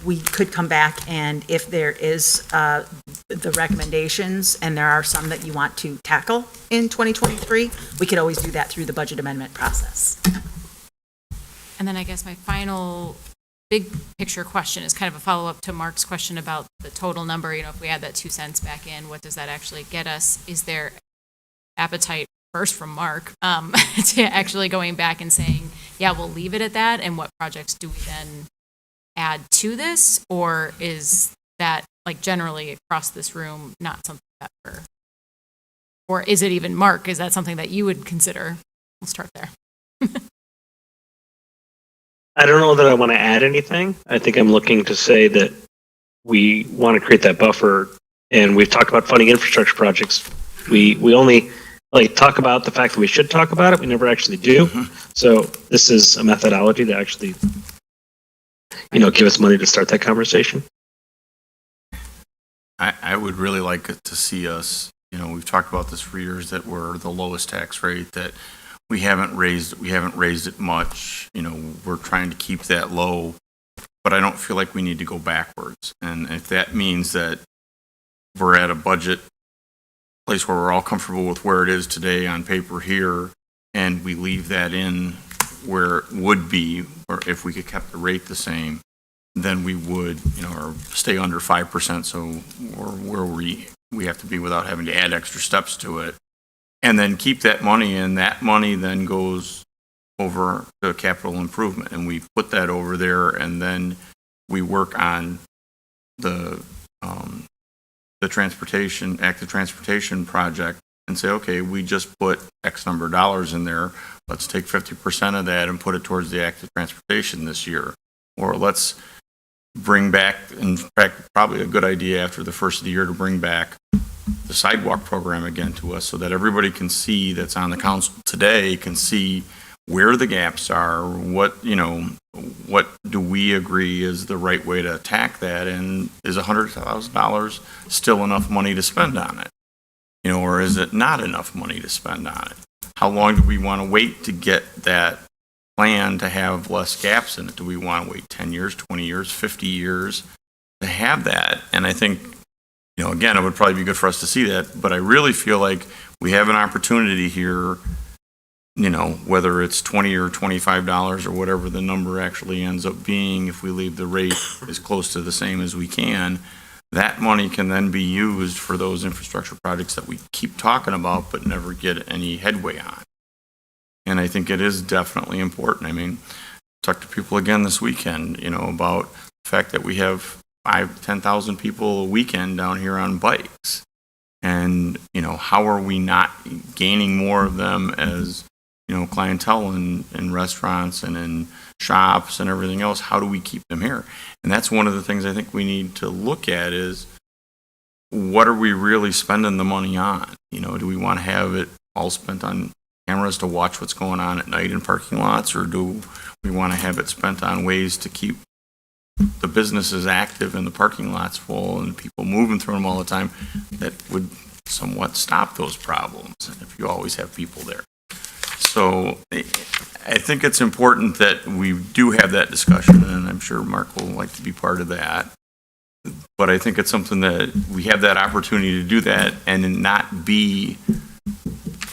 we could come back, and if there is the recommendations, and there are some that you want to tackle in 2023, we could always do that through the budget amendment process. And then I guess my final big picture question is kind of a follow-up to Mark's question about the total number. If we add that 2 cents back in, what does that actually get us? Is there appetite, first from Mark, to actually going back and saying, yeah, we'll leave it at that, and what projects do we then add to this? Or is that, like, generally across this room, not something that or is it even, Mark, is that something that you would consider? We'll start there. I don't know that I want to add anything. I think I'm looking to say that we want to create that buffer, and we've talked about funding infrastructure projects. We only talk about the fact that we should talk about it. We never actually do. So this is a methodology to actually, give us money to start that conversation. I would really like to see us, we've talked about this for years, that we're the lowest tax rate, that we haven't raised it much. We're trying to keep that low, but I don't feel like we need to go backwards. And if that means that we're at a budget place where we're all comfortable with where it is today on paper here, and we leave that in where it would be, or if we could kept the rate the same, then we would, or stay under 5%. So, or where we have to be without having to add extra steps to it. And then keep that money, and that money then goes over to capital improvement, and we put that over there, and then we work on the active transportation project, and say, okay, we just put X number of dollars in there. Let's take 50% of that and put it towards the active transportation this year, or let's bring back. In fact, probably a good idea after the first of the year to bring back the sidewalk program again to us, so that everybody can see, that's on the council today, can see where the gaps are, what do we agree is the right way to attack that, and is $100,000 still enough money to spend on it? Or is it not enough money to spend on it? How long do we want to wait to get that plan to have less gaps in it? Do we want to wait 10 years, 20 years, 50 years to have that? And I think, again, it would probably be good for us to see that, but I really feel like we have an opportunity here, whether it's $20 or $25 or whatever the number actually ends up being, if we leave the rate as close to the same as we can, that money can then be used for those infrastructure projects that we keep talking about but never get any headway on. And I think it is definitely important. I mean, talked to people again this weekend, about the fact that we have 10,000 people a weekend down here on bikes. And, how are we not gaining more of them as, clientele in restaurants and in shops and everything else? How do we keep them here? And that's one of the things I think we need to look at is, what are we really spending the money on? Do we want to have it all spent on cameras to watch what's going on at night in parking lots, or do we want to have it spent on ways to keep the business is active and the parking lot's full and people moving through them all the time, that would somewhat stop those problems if you always have people there. So I think it's important that we do have that discussion, and I'm sure Mark will like to be part of that. But I think it's something that we have that opportunity to do that and not be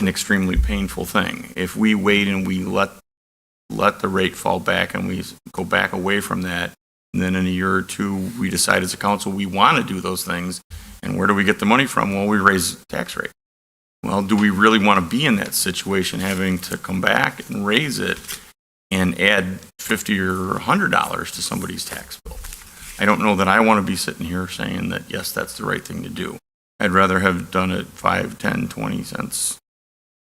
an extremely painful thing. If we wait and we let the rate fall back and we go back away from that, and then in a year or two, we decide as a council we want to do those things, and where do we get the money from? Well, we raise the tax rate. Well, do we really want to be in that situation, having to come back and raise it and add $50 or $100 to somebody's tax bill? I don't know that I want to be sitting here saying that, yes, that's the right thing to do. I'd rather have done it 5, 10, 20 cents,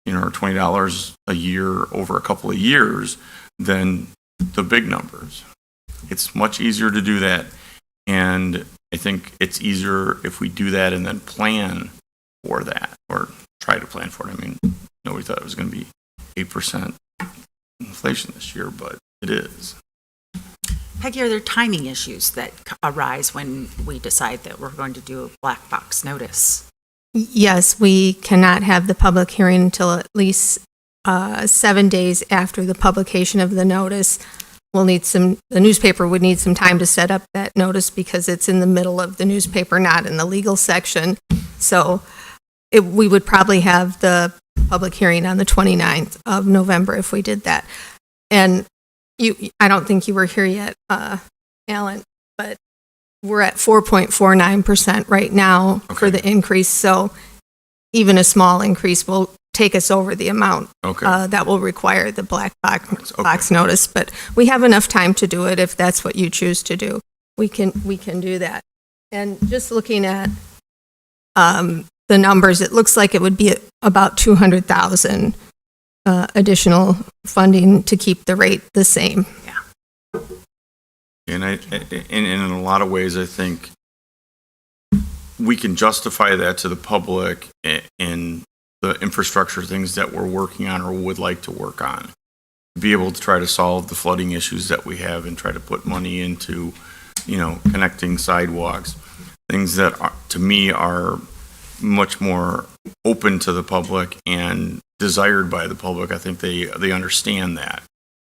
or $20 a year over a couple of years than the big numbers. It's much easier to do that, and I think it's easier if we do that and then plan for that, or try to plan for it. I mean, nobody thought it was going to be 8% inflation this year, but it is. Peggy, are there timing issues that arise when we decide that we're going to do a black box notice? Yes, we cannot have the public hearing until at least 7 days after the publication of the notice. The newspaper would need some time to set up that notice because it's in the middle of the newspaper, not in the legal section. So we would probably have the public hearing on the 29th of November if we did that. And I don't think you were here yet, Alan, but we're at 4.49% right now for the increase. So even a small increase will take us over the amount that will require the black box notice. But we have enough time to do it if that's what you choose to do. We can do that. And just looking at the numbers, it looks like it would be about 200,000 additional funding to keep the rate the same. Yeah. And in a lot of ways, I think we can justify that to the public in the infrastructure things that we're working on or would like to work on. Be able to try to solve the flooding issues that we have and try to put money into, connecting sidewalks, things that to me are much more open to the public and desired by the public. I think they understand that.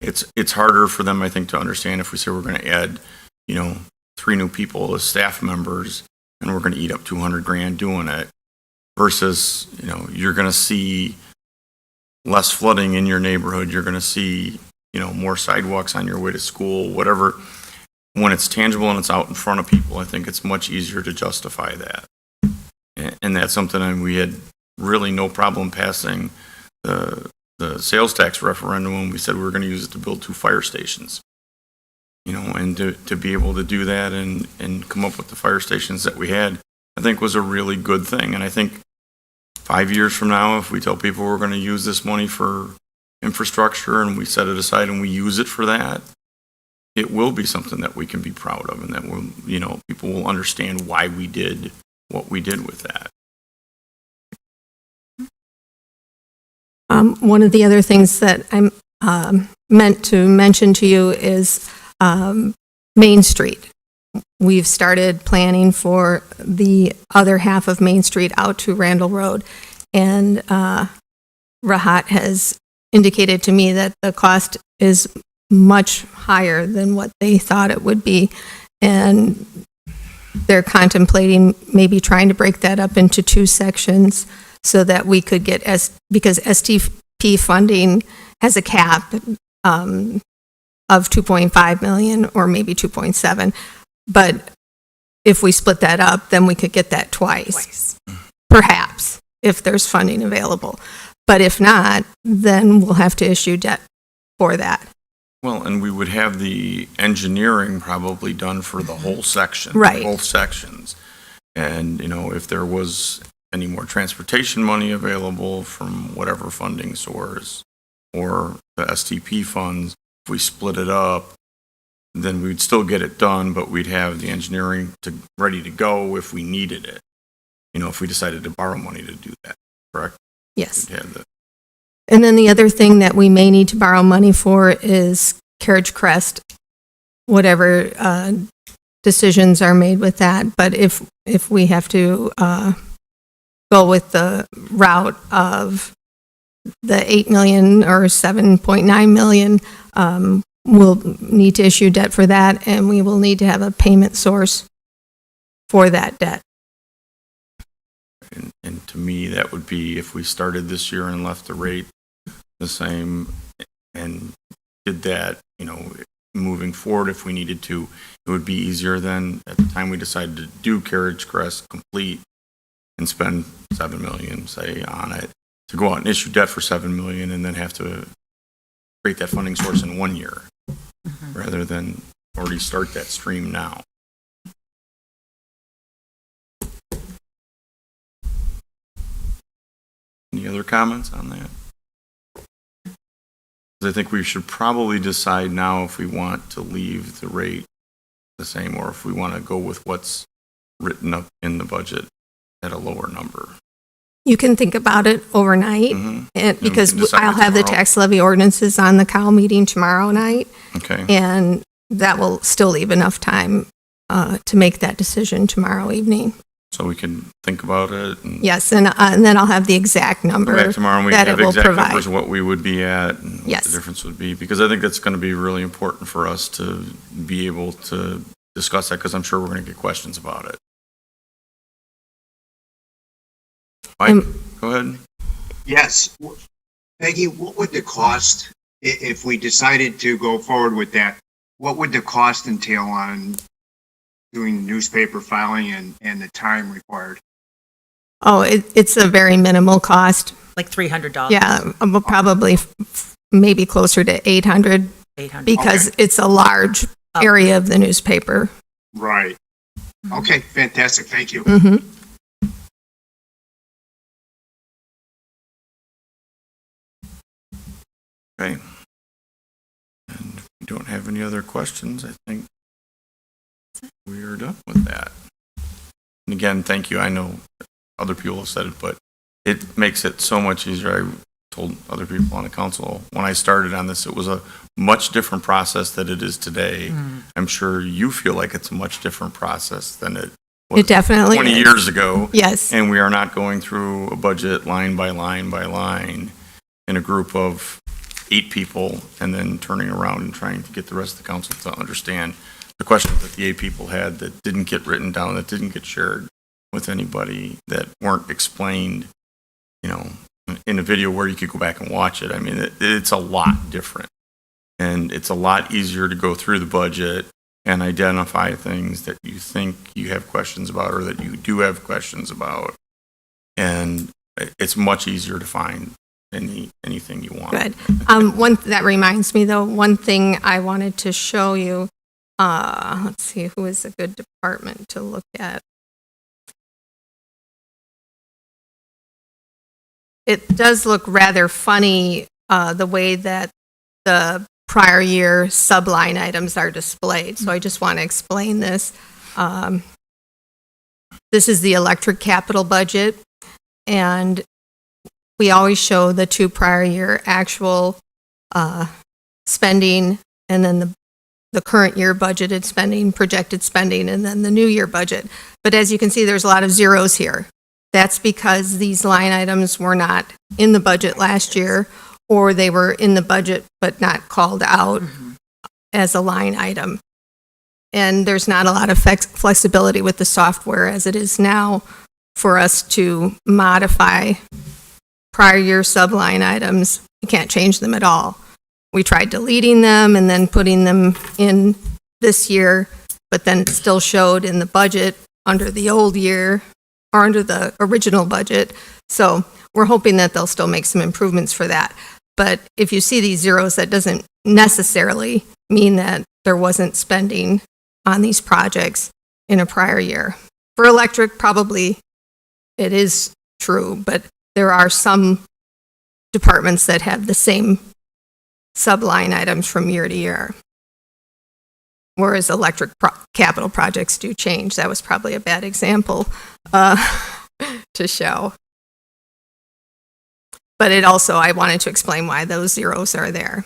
It's harder for them, I think, to understand if we say we're going to add, 3 new people as staff members and we're going to eat up $200,000 doing it versus, you're going to see less flooding in your neighborhood. You're going to see, more sidewalks on your way to school, whatever. When it's tangible and it's out in front of people, I think it's much easier to justify that. And that's something we had really no problem passing the sales tax referendum when we said we were going to use it to build 2 fire stations. And to be able to do that and come up with the fire stations that we had, I think was a really good thing. And I think 5 years from now, if we tell people we're going to use this money for infrastructure and we set it aside and we use it for that, it will be something that we can be proud of and that will, people will understand why we did what we did with that. One of the other things that I'm meant to mention to you is Main Street. We've started planning for the other half of Main Street out to Randall Road, and Rahat has indicated to me that the cost is much higher than what they thought it would be, and they're contemplating maybe trying to break that up into 2 sections so that we could get, because STP funding has a cap of 2.5 million or maybe 2.7. But if we split that up, then we could get that twice. Perhaps, if there's funding available. But if not, then we'll have to issue debt for that. Well, and we would have the engineering probably done for the whole section. Right. Both sections. And, if there was any more transportation money available from whatever funding source or the STP funds, if we split it up, then we'd still get it done, but we'd have the engineering ready to go if we needed it. If we decided to borrow money to do that, correct? Yes. We'd have the, And then the other thing that we may need to borrow money for is Carriage Crest, whatever decisions are made with that. But if we have to go with the route of the 8 million or 7.9 million, we'll need to issue debt for that, and we will need to have a payment source for that debt. And to me, that would be if we started this year and left the rate the same and did that, moving forward, if we needed to, it would be easier than at the time we decided to do Carriage Crest complete and spend 7 million, say, on it, to go out and issue debt for 7 million and then have to create that funding source in 1 year, rather than already start that stream now. Any other comments on that? I think we should probably decide now if we want to leave the rate the same or if we want to go with what's written up in the budget at a lower number. You can think about it overnight, and we because can decide I'll have the tomorrow. tax levy ordinances on the Cal meeting tomorrow night, Okay. and that will still leave enough time to make that decision tomorrow evening. So we can think about it and Yes, and then I'll have the exact go number back tomorrow and we that can it have will exact provide. numbers of what we would be at and what Yes. the difference would be. Because I think that's going to be really important for us to be able to discuss that because I'm sure we're going to get questions about it. Mike, go ahead. Yes. Peggy, what would the cost, if we decided to go forward with that, what would the cost entail on doing newspaper filing and the time required? Oh, it's a very minimal cost. Like $300. Yeah, probably maybe closer to 800 $800. because it's a large area of the newspaper. Right. Okay, fantastic. Thank you. Mm-hmm. Okay. And if we don't have any other questions, I think we are done with that. And again, thank you. I know other people have said it, but it makes it so much easier. I told other people on the council, when I started on this, it was a much different process than it is today. I'm sure you feel like it's a much different process than it was It definitely 20 is. years ago. Yes. And we are not going through a budget line by line by line in a group of 8 people and then turning around and trying to get the rest of the council to understand the questions that the 8 people had that didn't get written down, that didn't get shared with anybody, that weren't explained, in a video where you could go back and watch it. I mean, it's a lot different. And it's a lot easier to go through the budget and identify things that you think you have questions about or that you do have questions about. And it's much easier to find anything you want. Good. That reminds me, though, one thing I wanted to show you. Let's see, who is a good department to look at? It does look rather funny, the way that the prior year subline items are displayed. So I just want to explain this. This is the electric capital budget, and we always show the 2 prior year actual spending, and then the current year budgeted spending, projected spending, and then the new year budget. But as you can see, there's a lot of zeros here. That's because these line items were not in the budget last year, or they were in the budget but not called out as a line item. And there's not a lot of flexibility with the software as it is now for us to modify prior year subline items. You can't change them at all. We tried deleting them and then putting them in this year, but then it still showed in the budget under the old year or under the original budget. So we're hoping that they'll still make some improvements for that. But if you see these zeros, that doesn't necessarily mean that there wasn't spending on these projects in a prior year. For electric, probably it is true, but there are some departments that have the same subline items from year to year. Whereas electric capital projects do change. That was probably a bad example to show. But it also, I wanted to explain why those zeros are there.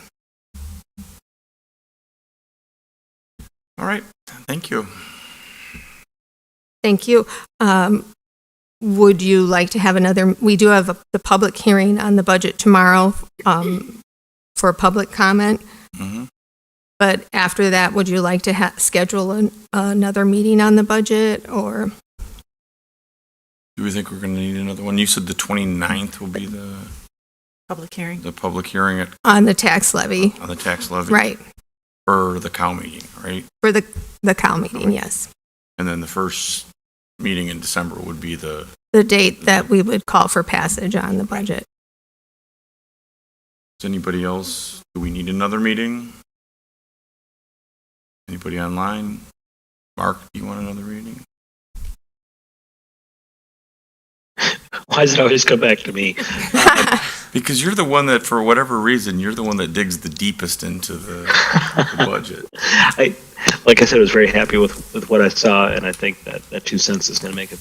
All right. Thank you. Thank you. Would you like to have another, we do have the public hearing on the budget tomorrow for public comment. Mhm. But after that, would you like to schedule another meeting on the budget or? Do we think we're going to need another one? You said the 29th will be Public hearing. the public hearing On the tax levy, on the tax levy? right, For the cow meeting, right? for the cow meeting, yes. And then the first meeting in December would be the, The date that we would call for passage on the budget. does anybody else, do we need another meeting? Anybody online? Mark, do you want another meeting? Why does it always come back to me? Because you're the one that, for whatever reason, you're the one that digs the deepest into the budget. Like I said, I was very happy with what I saw, and I think that 2 cents is going to make it.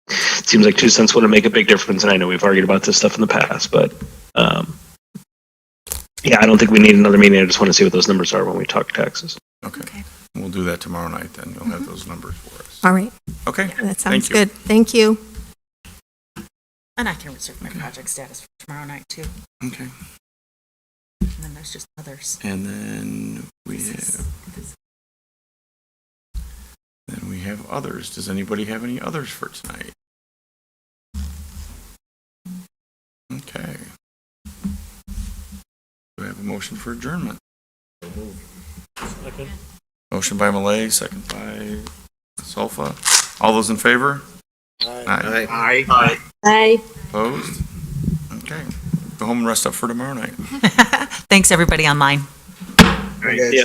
It seems like 2 cents would make a big difference, and I know we've argued about this stuff in the past, but yeah, I don't think we need another meeting. I just want to see what those numbers are when we talk taxes. Okay. We'll do that tomorrow night then. You'll have those numbers for us. All right, Okay. that Thank sounds you. good. Thank you. And I can reserve my project status for tomorrow night too. Okay. And then there's just others. And then we have others. Does anybody have any others for tonight? Okay. Do I have a motion for adjournment? Motion by Malay, second by Solfa. All those in favor? Aye. Aye. Opposed? Okay. Go home and rest up for tomorrow night. Thanks, everybody online. Okay. Yeah.